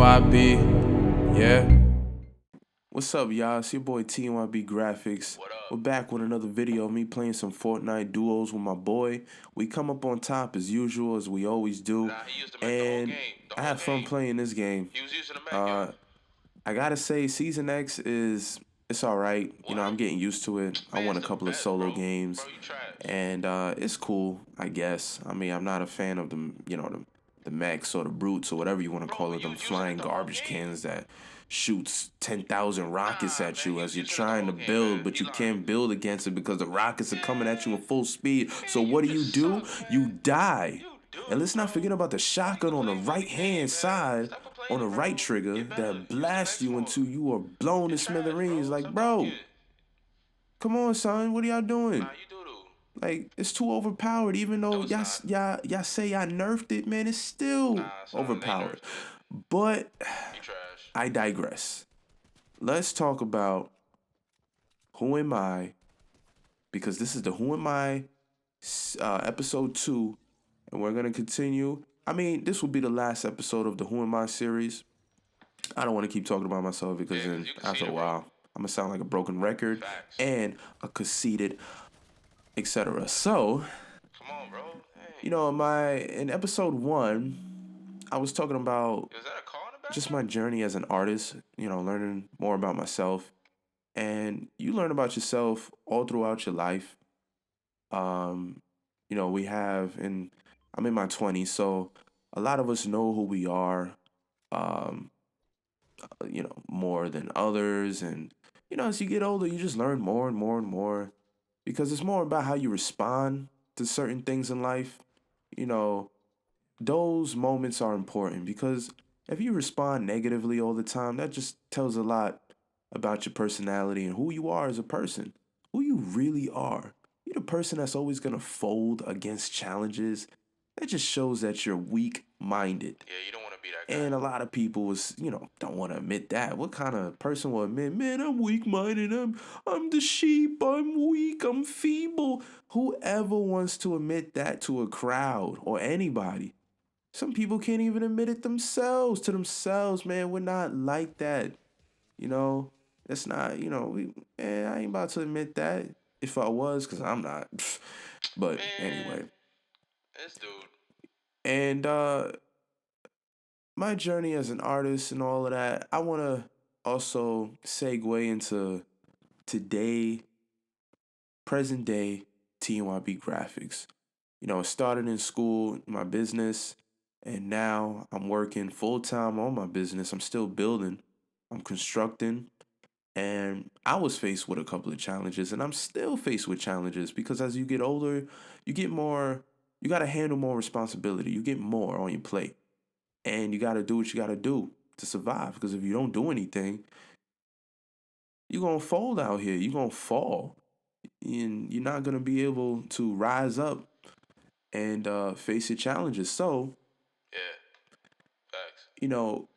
TNYB, yeah. What's up, y'all? It's your boy TNYB Graphics. We're back with another video of me playing some Fortnite duos with my boy. We come up on top as usual, as we always do. And I have fun playing this game. I gotta say, Season X it's alright. You know, I'm getting used to it. I won a couple of solo games. And it's cool, I guess. I mean, I'm not a fan of the mechs or the brutes or whatever you want to call it, them flying garbage cans that shoots 10,000 rockets at you as you're trying to build, but you can't build against it because the rockets are coming at you in full speed. So what do? You die. And let's not forget about the shotgun on the right-hand side, on the right trigger, that blasts you until you are blown to smithereens. Like, bro, come on, son, what are y'all doing? Like, it's too overpowered. Even though y'all say y'all nerfed it, man, it's still overpowered. But I digress. Let's talk about Who Am I? Because this is the Who Am I episode 2, and we're gonna continue. I mean, this will be the last episode of the Who Am I series. I don't want to keep talking about myself because then after a while, I'm gonna sound like a broken record and a conceited, etc. So, come on, bro. Hey. You know, in episode 1, I was talking about just my journey as an artist, you know, learning more about myself. And you learn about yourself all throughout your life. You know, I'm in my 20s, so a lot of us know who we are, you know, more than others. And, you know, as you get older, you just learn more and more and more because it's more about how you respond to certain things in life. You know, those moments are important because if you respond negatively all the time, that just tells a lot about your personality and who you are as a person, who you really are. You're the person that's always going to fold against challenges. That just shows that you're weak-minded. Yeah, you don't want to be that guy. And a lot of people don't want to admit that. What kind of person will admit, man, I'm weak-minded, I'm the sheep, I'm weak, I'm feeble. Whoever wants to admit that to a crowd or anybody. Some people can't even admit it to themselves, man. We're not like that. You know, it's not, I ain't about to admit that if I was, because I'm not. But anyway. This dude. And my journey as an artist and all of that, I want to also segue into today, present day TNYB graphics. You know, it started in school, my business, and now I'm working full time on my business. I'm still building, I'm constructing, and I was faced with a couple of challenges, and I'm still faced with challenges because as you get older, you got to handle more responsibility. You get more on your plate, and you got to do what you got to do to survive because if you don't do anything, you're going to fold out here. You're going to fall, and you're not going to be able to rise up and face your challenges. So, you know,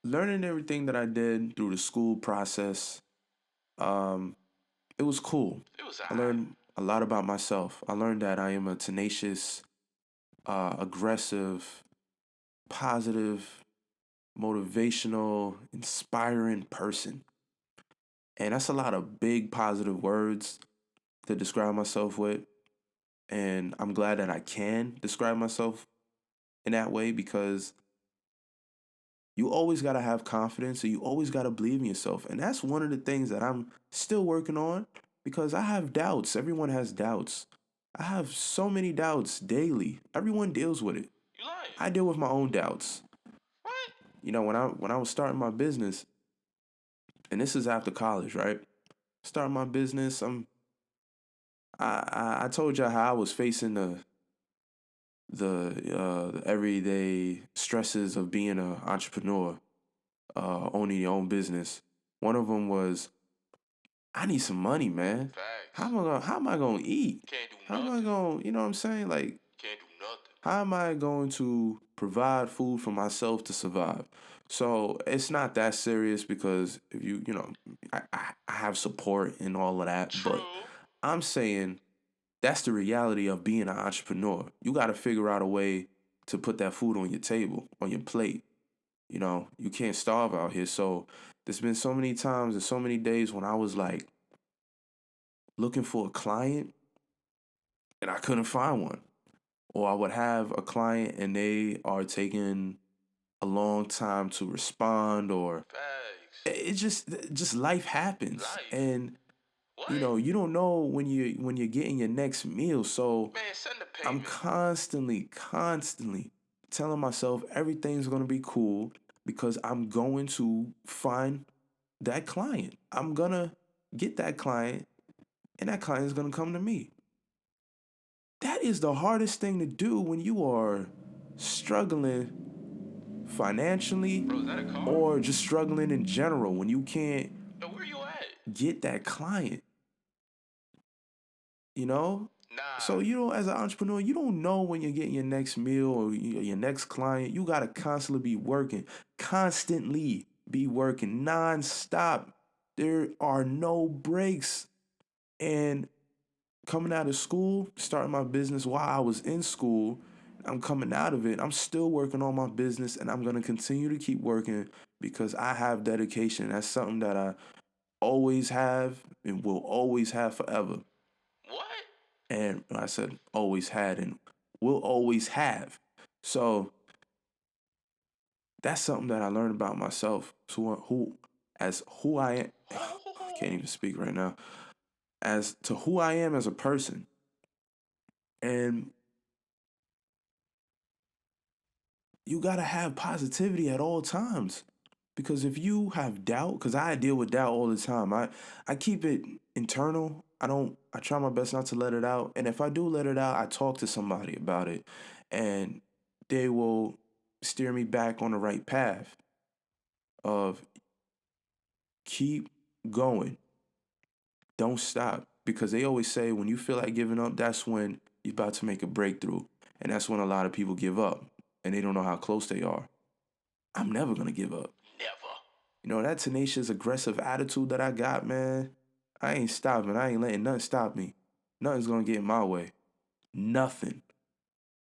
learning everything that I did through the school process, it was cool. I learned a lot about myself. I learned that I am a tenacious, aggressive, positive, motivational, inspiring person. And that's a lot of big positive words to describe myself with. And I'm glad that I can describe myself in that way because you always got to have confidence and you always got to believe in yourself. And that's one of the things that I'm still working on because I have doubts. Everyone has doubts. I have so many doubts daily. Everyone deals with it. You lying? I deal with my own doubts. What? You know, when I was starting my business, and this is after college, right? Starting my business, I told y'all how I was facing the everyday stresses of being an entrepreneur, owning your own business. One of them was, I need some money, man. Facts. How am I gonna eat? Can't do nothing. How am I gonna, you know what I'm saying? Like, can't do nothing. How am I going to provide food for myself to survive? So it's not that serious because if I have support and all of that. True. But I'm saying that's the reality of being an entrepreneur. You got to figure out a way to put that food on your table, on your plate. you can't starve out here. So there's been so many times and so many days when I was like looking for a client and I couldn't find one. Or I would have a client and they are taking a long time to respond, or Facts. it just life happens. Life. And What? you don't know when you're getting your next meal. So Man, send the I'm payment. constantly telling myself everything's gonna be cool because I'm going to find that client. I'm gonna get that client, and that client is gonna come to me. That is the hardest thing to do when you are struggling financially Bro, is that a car? or just struggling in general, when you can't Yo, where you at? get that client, you know? So, Nah. as an entrepreneur, you don't know when you're getting your next meal or your next client. You got to constantly be working nonstop. There are no breaks. And coming out of school, starting my business while I was in school, I'm coming out of it. I'm still working on my business, and I'm going to continue to keep working because I have dedication. That's something that I always have and will always have forever. What? And I said always had and will always have. So that's something that I learned about myself. So who I am, I can't even speak right now. As to who I am as a person. And you gotta have positivity at all times. Because if you have doubt, because I deal with doubt all the time. I keep it internal. I try my best not to let it out. And if I do let it out, I talk to somebody about it. And they will steer me back on the right path of keep going. Don't stop. Because they always say when you feel like giving up, that's when you're about to make a breakthrough. And that's when a lot of people give up and they don't know how close they are. I'm never gonna give up. Never. That tenacious, aggressive attitude that I got, man, I ain't stopping. I ain't letting nothing stop me. Nothing's gonna get in my way. Nothing.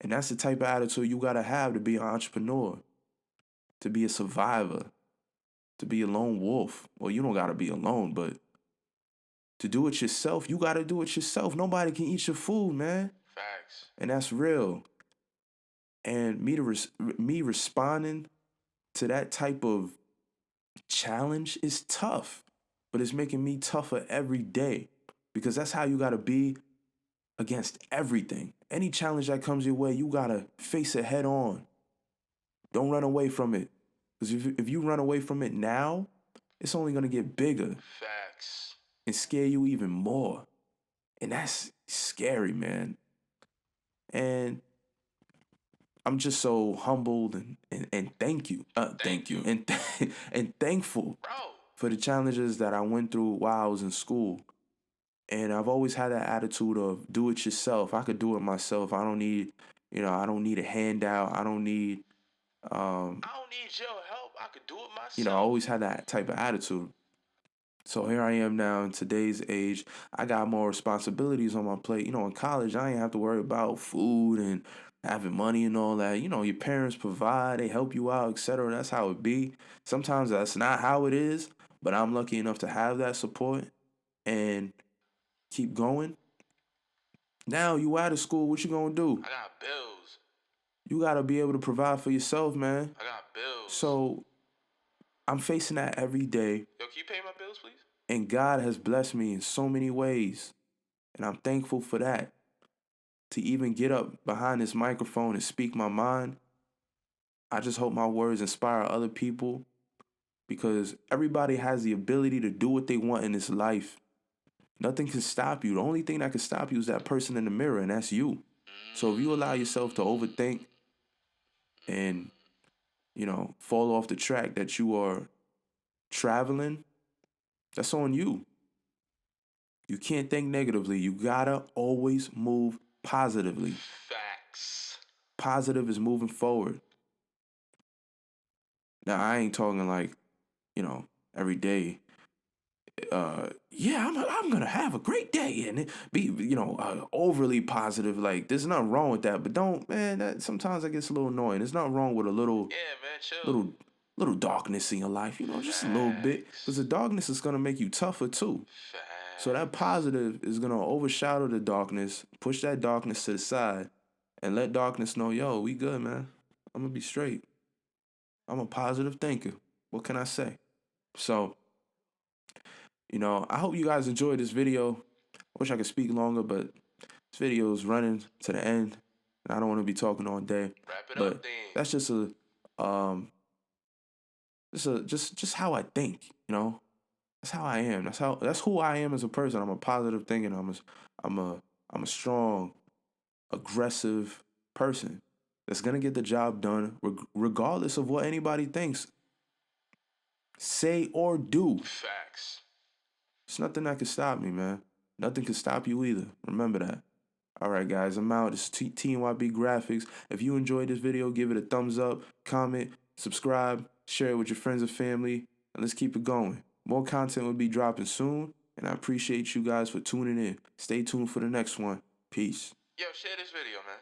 And that's the type of attitude you gotta have to be an entrepreneur, to be a survivor, to be a lone wolf. Well, you don't gotta be alone, but to do it yourself, you gotta do it yourself. Nobody can eat your food, man. Facts. And that's real. And me responding to that type of challenge is tough, but it's making me tougher every day because that's how you got to be against everything. Any challenge that comes your way, you got to face it head on. Don't run away from it. Because if you run away from it now, it's only going to get bigger Facts. and scare you even more. And that's scary, man. And I'm just so humbled and thank you. Thank you. And thankful Bro. for the challenges that I went through while I was in school. And I've always had that attitude of do it yourself. I could do it myself. I don't need a handout. I don't need, I don't need your help. I could do it I myself. always had that type of attitude. So here I am now in today's age. I got more responsibilities on my plate. In college, I ain't have to worry about food and having money and all that. Your parents provide, they help you out, etc. That's how it be. Sometimes that's not how it is, but I'm lucky enough to have that support and keep going. Now you out of school, what you gonna do? I got bills. You gotta be able to provide for yourself, man. I got bills. So I'm facing that every day, Yo, can you pay my bills, please? and God has blessed me in so many ways, and I'm thankful for that. To even get up behind this microphone and speak my mind, I just hope my words inspire other people because everybody has the ability to do what they want in this life. Nothing can stop you. The only thing that can stop you is that person in the mirror, and that's you. So if you allow yourself to overthink and, fall off the track that you are traveling, that's on you. You can't think negatively. You gotta always move positively. Facts. Positive is moving forward. Now, I ain't talking like, every day. Yeah, I'm gonna have a great day and be, overly positive. Like, there's nothing wrong with that, but don't, man. That sometimes I gets a little annoying. There's nothing wrong with a little, Yeah, man, chill. little, little darkness in your life, just a little bit. Because the darkness is going to make you tougher too. So that positive is going to overshadow the darkness, push that darkness to the side, and let darkness know, yo, we good, man. I'm going to be straight. I'm a positive thinker. What can I say? So, I hope you guys enjoyed this video. I wish I could speak longer, but this video is running to the end. And I don't want to be talking all day. Wrap it But up, then. that's just just how I think, That's how I am. That's who I am as a person. I'm a positive thinker. I'm a strong, aggressive person that's gonna get the job done regardless of what anybody thinks, say or do. Facts. There's nothing that can stop me, man. Nothing can stop you either. Remember that. All right, guys, I'm out. This is TNYB Graphics. If you enjoyed this video, give it a thumbs up, comment, subscribe, share it with your friends and family, and let's keep it going. More content will be dropping soon, and I appreciate you guys for tuning in. Stay tuned for the next one. Peace. Yo, share this video, man.